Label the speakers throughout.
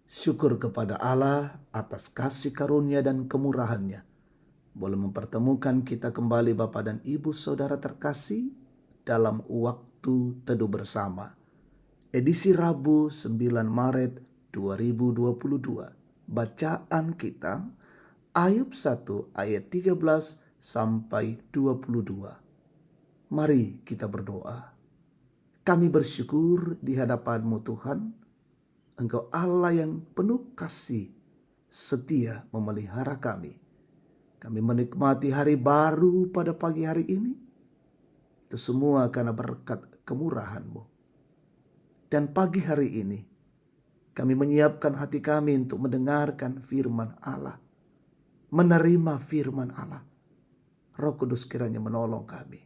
Speaker 1: Syukur kepada Allah atas kasih karunia dan kemurahan-Nya. Boleh mempertemukan kita kembali Bapak dan Ibu Saudara terkasih dalam waktu teduh bersama. Edisi Rabu 9 Maret 2022. Bacaan kita Ayub 1 ayat 13 sampai 22. Mari kita berdoa. Kami bersyukur di hadapan-Mu Tuhan. Engkau Allah yang penuh kasih, setia memelihara kami. Kami menikmati hari baru pada pagi hari ini. Itu semua karena berkat kemurahan-Mu. Dan pagi hari ini, kami menyiapkan hati kami untuk mendengarkan firman Allah. Menerima firman Allah. Roh Kudus kiranya menolong kami.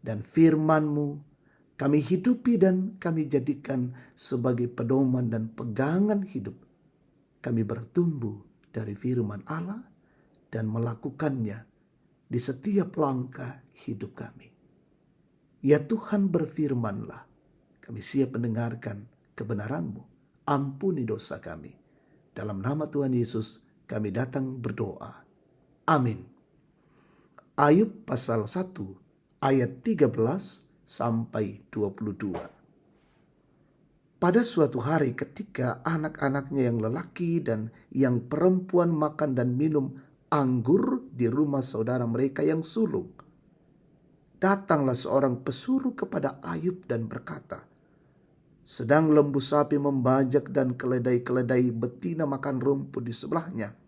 Speaker 1: Dan firman-Mu kami hidupi dan kami jadikan sebagai pedoman dan pegangan hidup. Kami bertumbuh dari firman Allah dan melakukannya di setiap langkah hidup kami. Ya Tuhan, berfirman-Lah. Kami siap mendengarkan kebenaran-Mu. Ampuni dosa kami. Dalam nama Tuhan Yesus kami datang berdoa. Amin. Ayub pasal 1 ayat 13 sampai 22. Pada suatu hari ketika anak-anaknya yang lelaki dan yang perempuan makan dan minum anggur di rumah saudara mereka yang sulung, datanglah seorang pesuruh kepada Ayub dan berkata, sedang lembu sapi membajak dan keledai-keledai betina makan rumput di sebelahnya,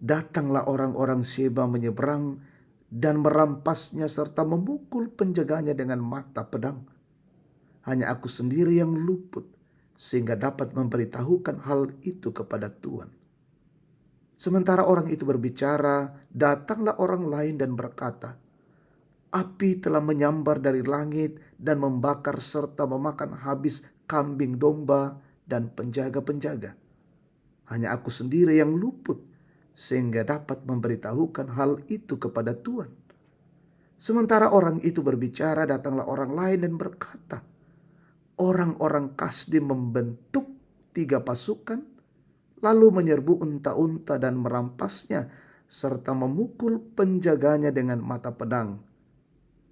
Speaker 1: datanglah orang-orang Sheba menyeberang dan merampasnya serta memukul penjaganya dengan mata pedang. Hanya aku sendiri yang luput sehingga dapat memberitahukan hal itu kepada Tuhan. Sementara orang itu berbicara, datanglah orang lain dan berkata, api telah menyambar dari langit dan membakar serta memakan habis kambing domba dan penjaga-penjaga. Hanya aku sendiri yang luput sehingga dapat memberitahukan hal itu kepada Tuhan. Sementara orang itu berbicara, datanglah orang lain dan berkata, orang-orang Kasdim membentuk 3 pasukan, lalu menyerbu unta-unta dan merampasnya, serta memukul penjaganya dengan mata pedang.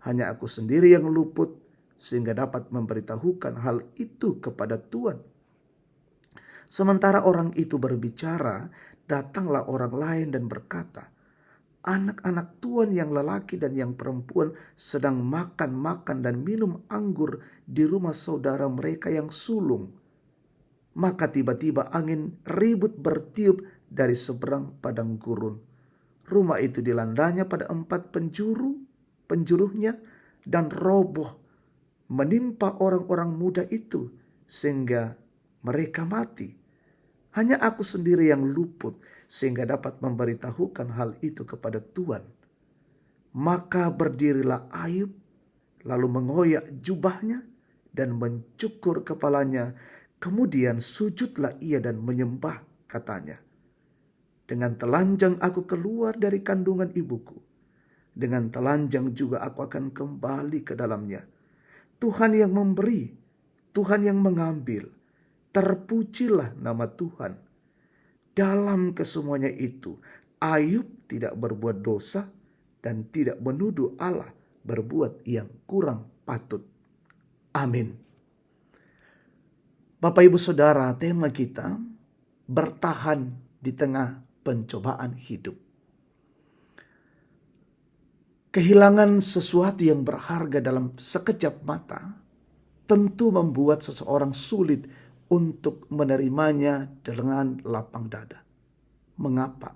Speaker 1: Hanya aku sendiri yang luput, sehingga dapat memberitahukan hal itu kepada Tuhan. Sementara orang itu berbicara, datanglah orang lain dan berkata, anak-anak Tuhan yang lelaki dan yang perempuan sedang makan dan minum anggur di rumah saudara mereka yang sulung. Maka tiba-tiba angin ribut bertiup dari seberang padang gurun. Rumah itu dilandanya pada 4 penjuruhnya dan roboh menimpa orang-orang muda itu sehingga mereka mati. Hanya aku sendiri yang luput sehingga dapat memberitahukan hal itu kepada Tuhan. Maka berdirilah Ayub, lalu mengoyak jubahnya dan mencukur kepalanya. Kemudian sujudlah ia dan menyembah, katanya, dengan telanjang aku keluar dari kandungan ibuku. Dengan telanjang juga aku akan kembali ke dalamnya. Tuhan yang memberi, Tuhan yang mengambil. Terpujilah nama Tuhan. Dalam kesemuanya itu, Ayub tidak berbuat dosa dan tidak menuduh Allah berbuat yang kurang patut. Amin. Bapak Ibu Saudara, tema kita bertahan di tengah pencobaan hidup. Kehilangan sesuatu yang berharga dalam sekejap mata tentu membuat seseorang sulit untuk menerimanya dengan lapang dada. Mengapa?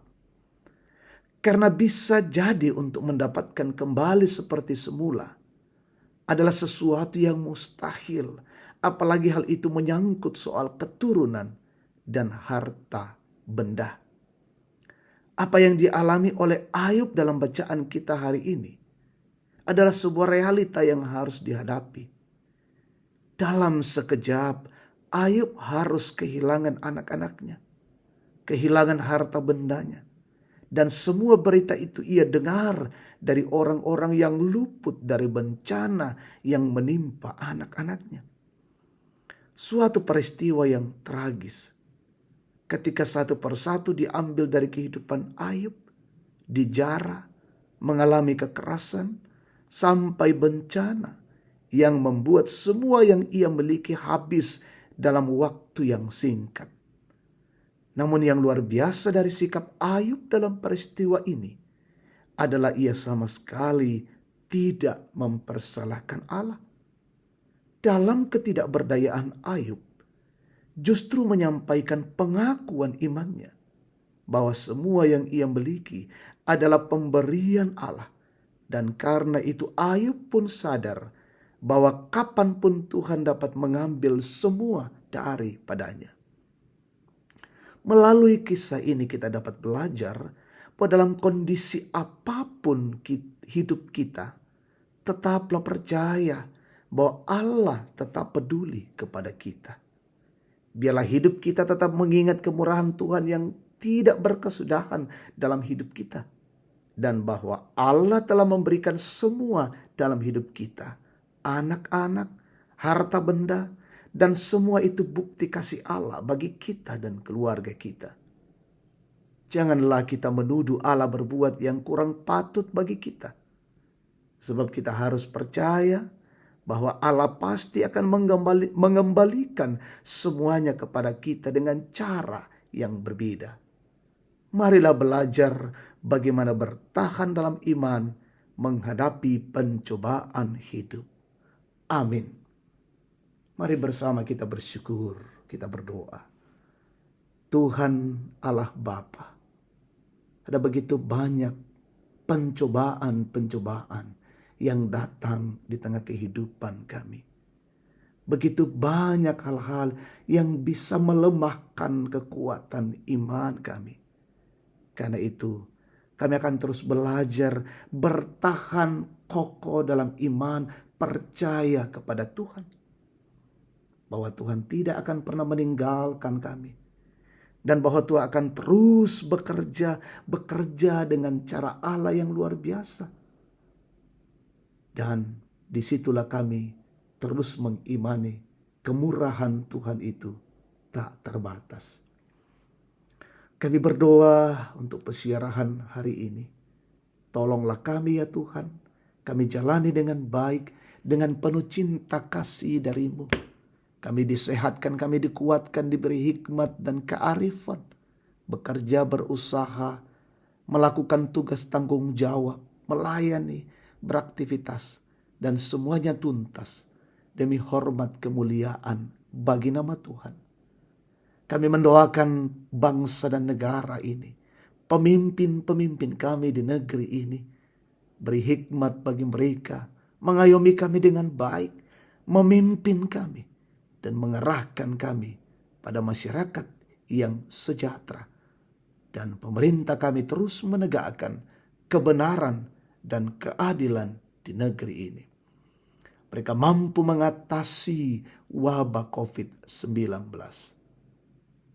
Speaker 1: Karena bisa jadi untuk mendapatkan kembali seperti semula adalah sesuatu yang mustahil, apalagi hal itu menyangkut soal keturunan dan harta benda. Apa yang dialami oleh Ayub dalam bacaan kita hari ini adalah sebuah realita yang harus dihadapi. Dalam sekejap, Ayub harus kehilangan anak-anaknya, kehilangan harta bendanya. Dan semua berita itu ia dengar dari orang-orang yang luput dari bencana yang menimpa anak-anaknya. Suatu peristiwa yang tragis. ketika satu persatu diambil dari kehidupan Ayub, dijara, mengalami kekerasan, sampai bencana yang membuat semua yang ia miliki habis dalam waktu yang singkat. Namun yang luar biasa dari sikap Ayub dalam peristiwa ini adalah ia sama sekali tidak mempersalahkan Allah. Dalam ketidakberdayaan Ayub, justru menyampaikan pengakuan imannya bahwa semua yang ia miliki adalah pemberian Allah. Dan karena itu Ayub pun sadar bahwa kapanpun Tuhan dapat mengambil semua daripadanya. Melalui kisah ini kita dapat belajar bahwa dalam kondisi apapun hidup kita, tetaplah percaya bahwa Allah tetap peduli kepada kita. Biarlah hidup kita tetap mengingat kemurahan Tuhan yang tidak berkesudahan dalam hidup kita. Dan bahwa Allah telah memberikan semua dalam hidup kita. Anak-anak, harta benda, dan semua itu bukti kasih Allah bagi kita dan keluarga kita. Janganlah kita menuduh Allah berbuat yang kurang patut bagi kita. Sebab kita harus percaya bahwa Allah pasti akan mengembalikan semuanya kepada kita dengan cara yang berbeda. Marilah belajar bagaimana bertahan dalam iman menghadapi pencobaan hidup. Amin. Mari bersama kita bersyukur, kita berdoa. Tuhan Allah Bapa, ada begitu banyak pencobaan-pencobaan yang datang di tengah kehidupan kami. Begitu banyak hal-hal yang bisa melemahkan kekuatan iman kami. Karena itu, kami akan terus belajar bertahan kokoh dalam iman, percaya kepada Tuhan. Bahwa Tuhan tidak akan pernah meninggalkan kami. Dan bahwa Tuhan akan terus bekerja dengan cara Allah yang luar biasa. Dan disitulah kami terus mengimani kemurahan Tuhan itu tak terbatas. Kami berdoa untuk pesiarahan hari ini. Tolonglah kami ya Tuhan. Kami jalani dengan baik, dengan penuh cinta kasih dari-Mu. Kami disehatkan, kami dikuatkan, diberi hikmat dan kearifan. Bekerja, berusaha, melakukan tugas tanggung jawab, melayani, beraktivitas, dan semuanya tuntas demi hormat kemuliaan bagi nama Tuhan. Kami mendoakan bangsa dan negara ini, pemimpin-pemimpin kami di negeri ini, beri hikmat bagi mereka, mengayomi kami dengan baik, memimpin kami, dan mengerahkan kami pada masyarakat yang sejahtera. Dan pemerintah kami terus menegakkan kebenaran dan keadilan di negeri ini. Mereka mampu mengatasi wabah COVID-19.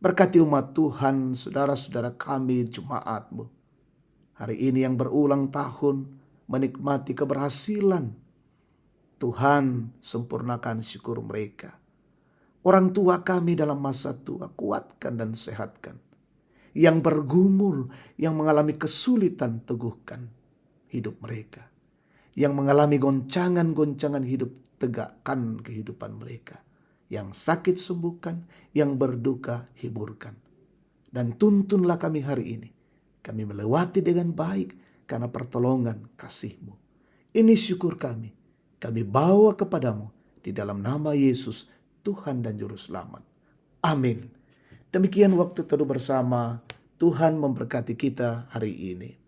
Speaker 1: Berkati umat Tuhan, saudara-saudara kami, jemaat-Mu. Hari ini yang berulang tahun menikmati keberhasilan. Tuhan sempurnakan syukur mereka. Orang tua kami dalam masa tua, kuatkan dan sehatkan. Yang bergumul, yang mengalami kesulitan, teguhkan hidup mereka. Yang mengalami goncangan-goncangan hidup, tegakkan kehidupan mereka. Yang sakit sembuhkan, yang berduka hiburkan. Dan tuntunlah kami hari ini. Kami melewati dengan baik karena pertolongan kasih-Mu. Ini syukur kami. Kami bawa kepadamu di dalam nama Yesus, Tuhan dan Juru Selamat. Amin. Demikian waktu teduh bersama. Tuhan memberkati kita hari ini.